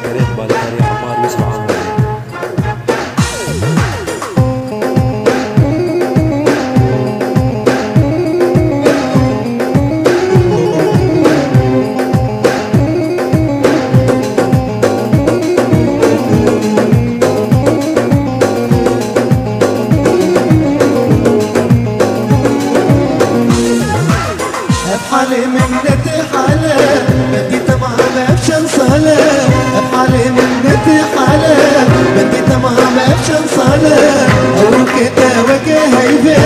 كريم بالكريم عمار يوسف عمار. بحالي منتي حالة بدي تمام بشن صلاة بحالي منتي حالة بدي تمام بشن صلاة أوروكتا وكا هيبة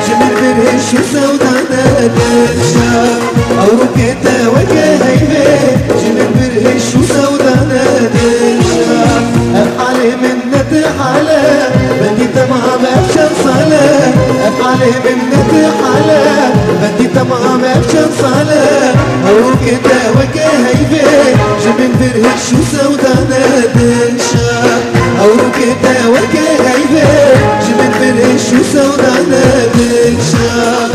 جميل برهش وسودانا دلشا أوروكتا وكا هيبة جميل برهش وسودانا دلشا بحالي منتي حالة بدي تمام بشن صلاة بحالي منتي حالة بدي تمام بشن صلاة أوروكتا وكا هيبة جميل برهش وسودانا دلشا أوروكتا وكا هيبة جميل برهش وسودانا دلشا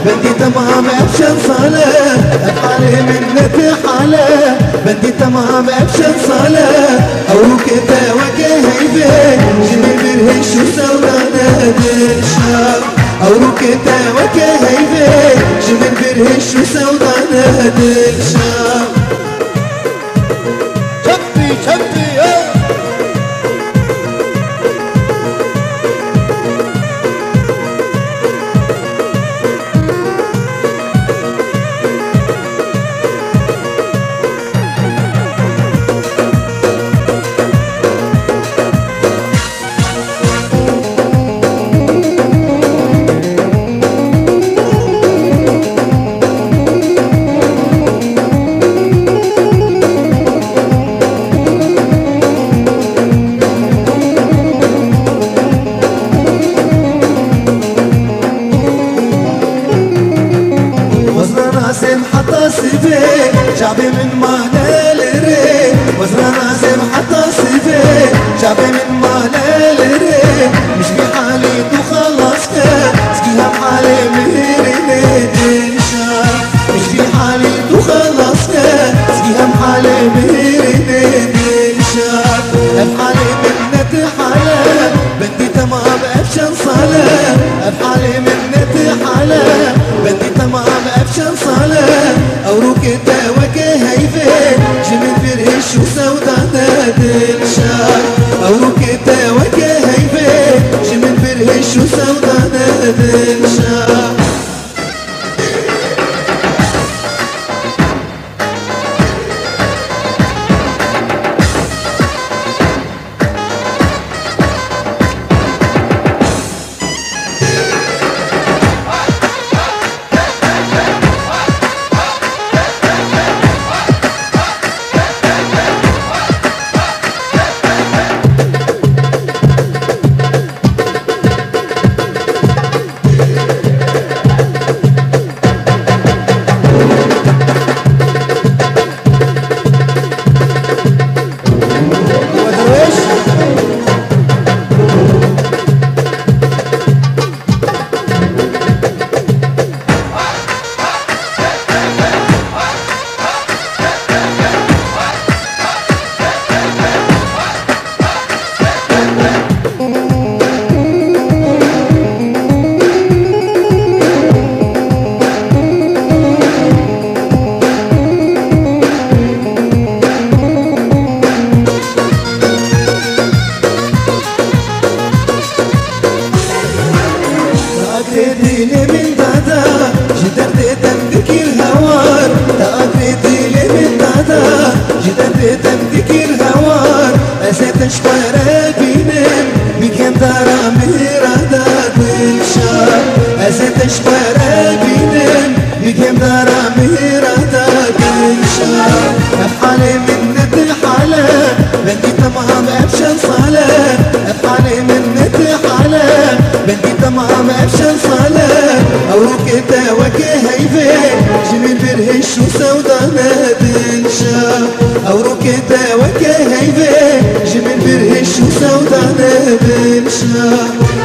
بدي تمام بشن صلاة بحالي منتي حالة بدي تمام بشن صلاة أوروكتا وكا هيبة جميل برهش وسودانا دلشا أوروكتا وكا هيبة جميل برهش وسودانا دلشا شبي شبي شعبي من مانا لري وزنا ناسم حتى صيفي شعبي من مانا لري مش بحالي تخلصنا سكيها بحالي مهري تنشا مش بحالي تخلصنا سكيها بحالي مهري تنشا بحالي منتي حالة بدي تمام بشن صلاة بحالي منتي حالة بدي تمام بشن صلاة أوروكتا وكا هيبة جميل برهش وسودانا دلشا أوروكتا وكا هيبة جميل برهش وسودانا دلشا تأكدي لي من دادا جدرت تمدك الهوار تأكدي لي من دادا جدرت تمدك الهوار أسيت شبارك بينم بكم دارا ميرادا تنشار أسيت شبارك بينم بكم دارا ميرادا تنشار أبحالي من نتحالة بنتي تمام أبشن صالة أبحالي من نتحالة بنتي تمام أبشن صالة أوروكتا وكهيفة جميل برهش وسودانا تنشار أوروكتا وكهيفة جميل برهش وسودانا تنشار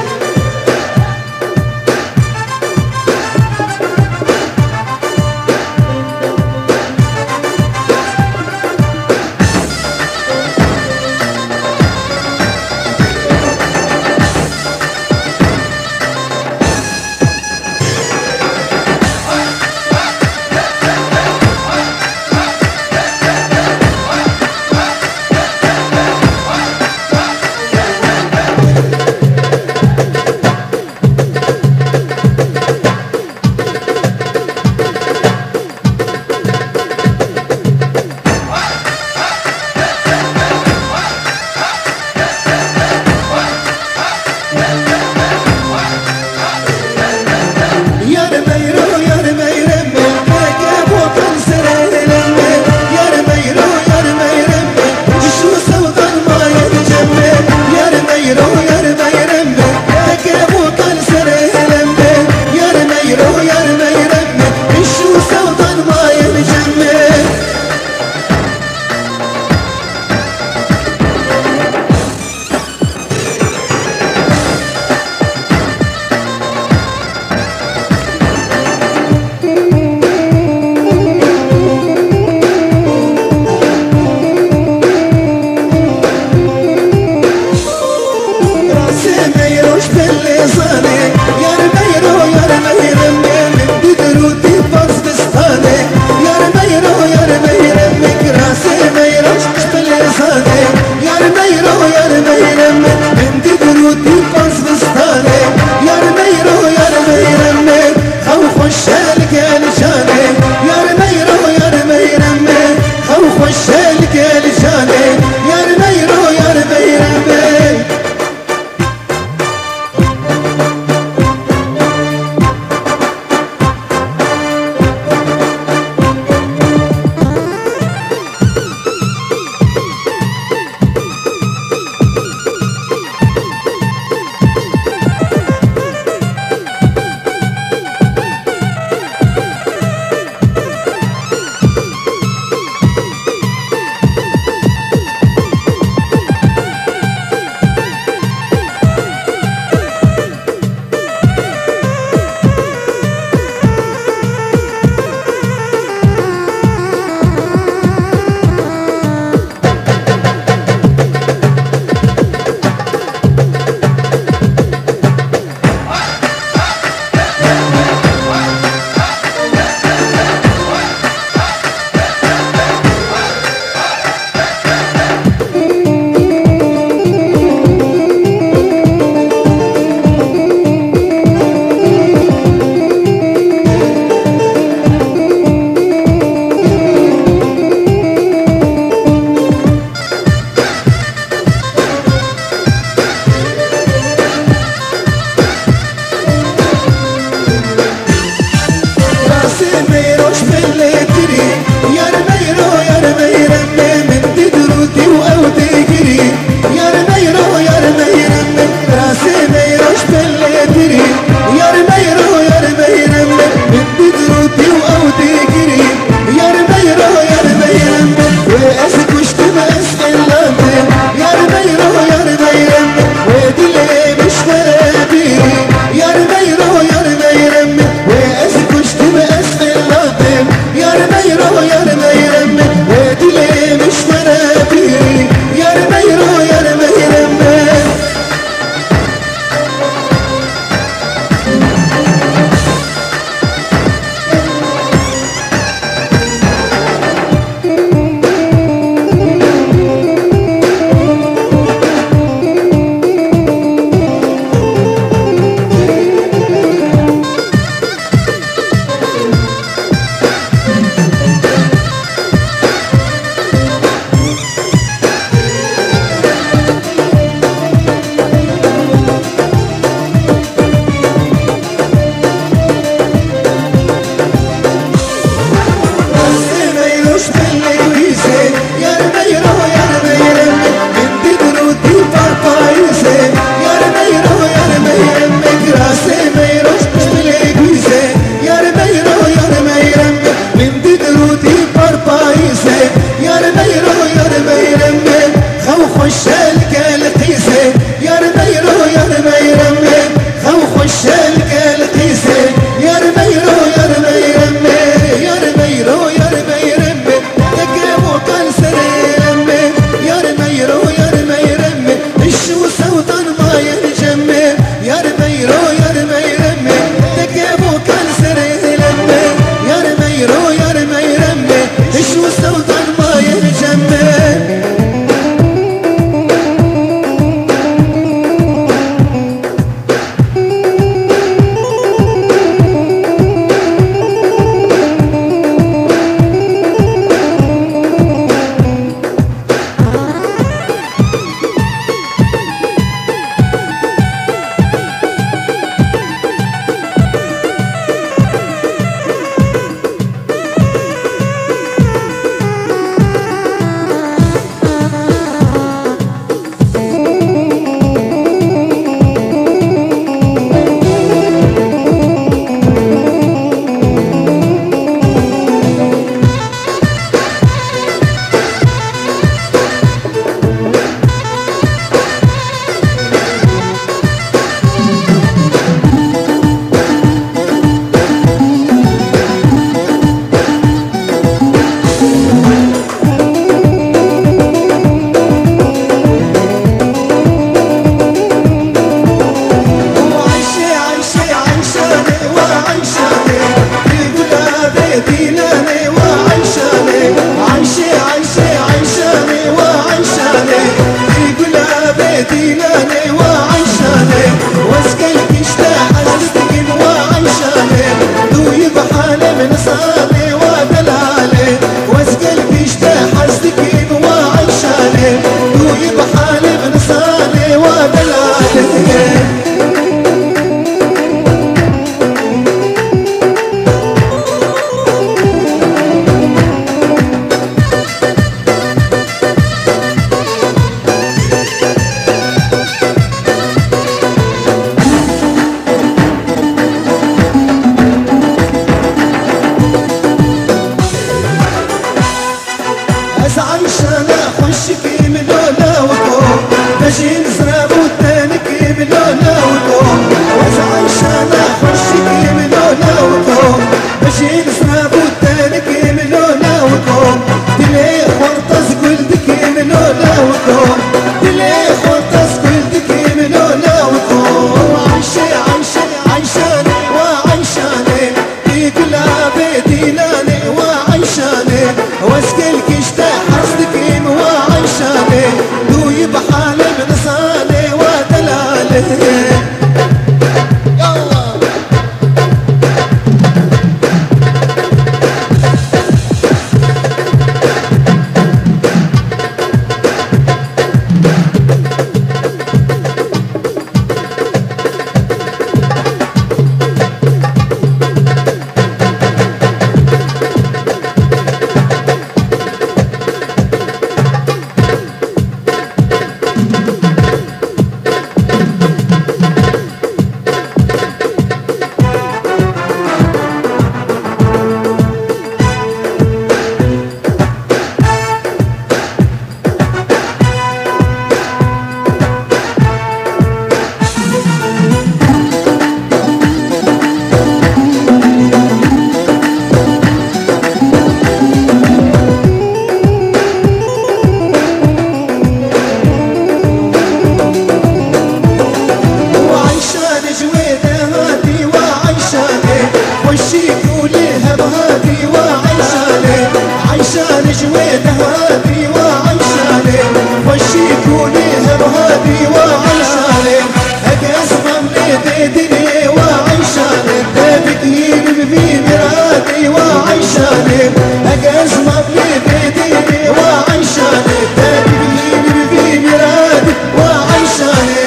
بيديني وعيشاني تبكين في مرادي وعيشاني أقسم بيديني وعيشاني تبكين في مرادي وعيشاني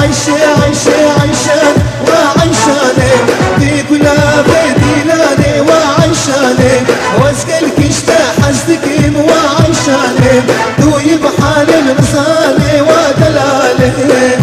عيشان وعيشاني دي كلها بيديناني وعيشاني واسقلك اشتاحستك وعيشاني دوي بحال الرسالي ودلالي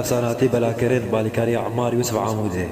حسناتی بلا کرد بالیکاری عمار یوسف عمودی